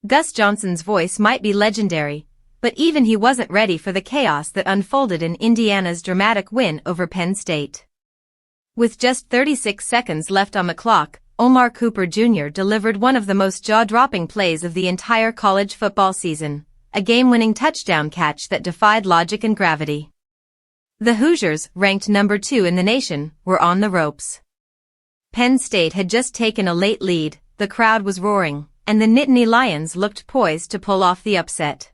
Gus Johnson's voice might be legendary, but even he wasn't ready for the chaos that unfolded in Indiana's dramatic win over Penn State. With just 36 seconds left on the clock, Omar Cooper Jr. delivered one of the most jaw-dropping plays of the entire college football season, a game-winning touchdown catch that defied logic and gravity. The Hoosiers, ranked number 2 in the nation, were on the ropes. Penn State had just taken a late lead, the crowd was roaring, and the Nittany Lions looked poised to pull off the upset.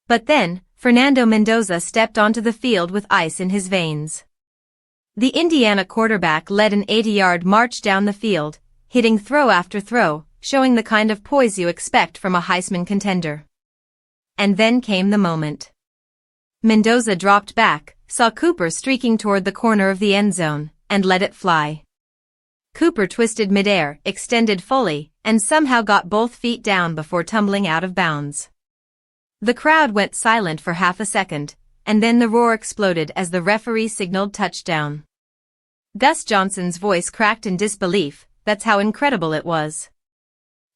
But then, Fernando Mendoza stepped onto the field with ice in his veins. The Indiana quarterback led an 80-yard march down the field, hitting throw after throw, showing the kind of poise you expect from a Heisman contender. And then came the moment. Mendoza dropped back, saw Cooper streaking toward the corner of the end zone, and let it fly. Cooper twisted midair, extended fully, and somehow got both feet down before tumbling out of bounds. The crowd went silent for half a second, and then the roar exploded as the referee signaled touchdown. Gus Johnson's voice cracked in disbelief, that's how incredible it was.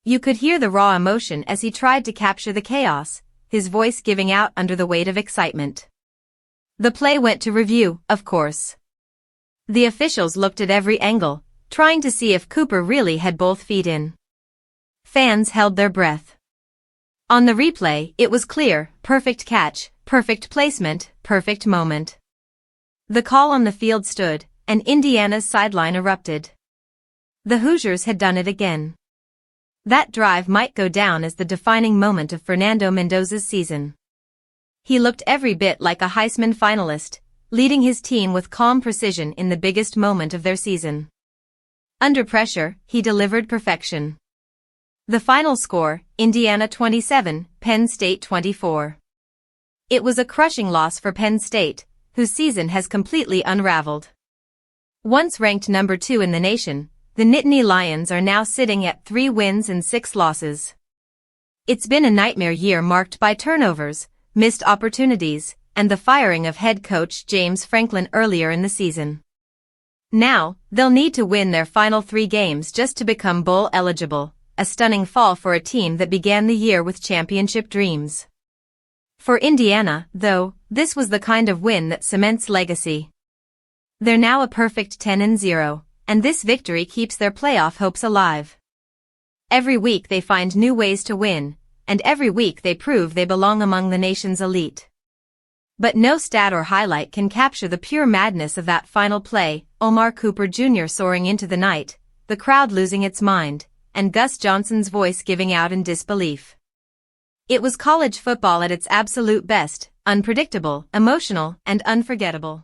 You could hear the raw emotion as he tried to capture the chaos, his voice giving out under the weight of excitement. The play went to review, of course. The officials looked at every angle, trying to see if Cooper really had both feet in. Fans held their breath. On the replay, it was clear, perfect catch, perfect placement, perfect moment. The call on the field stood, and Indiana's sideline erupted. The Hoosiers had done it again. That drive might go down as the defining moment of Fernando Mendoza's season. He looked every bit like a Heisman finalist, leading his team with calm precision in the biggest moment of their season. Under pressure, he delivered perfection. The final score, Indiana 27, Penn State 24. It was a crushing loss for Penn State, whose season has completely unraveled. Once ranked number 2 in the nation, the Nittany Lions are now sitting at 3 wins and 6 losses. It's been a nightmare year marked by turnovers, missed opportunities, and the firing of head coach James Franklin earlier in the season. Now, they'll need to win their final 3 games just to become bowl eligible, a stunning fall for a team that began the year with championship dreams. For Indiana, though, this was the kind of win that cements legacy. They're now a perfect 10-0, and this victory keeps their playoff hopes alive. Every week they find new ways to win, and every week they prove they belong among the nation's elite. But no stat or highlight can capture the pure madness of that final play, Omar Cooper Jr. soaring into the night, the crowd losing its mind, and Gus Johnson's voice giving out in disbelief. It was college football at its absolute best, unpredictable, emotional, and unforgettable.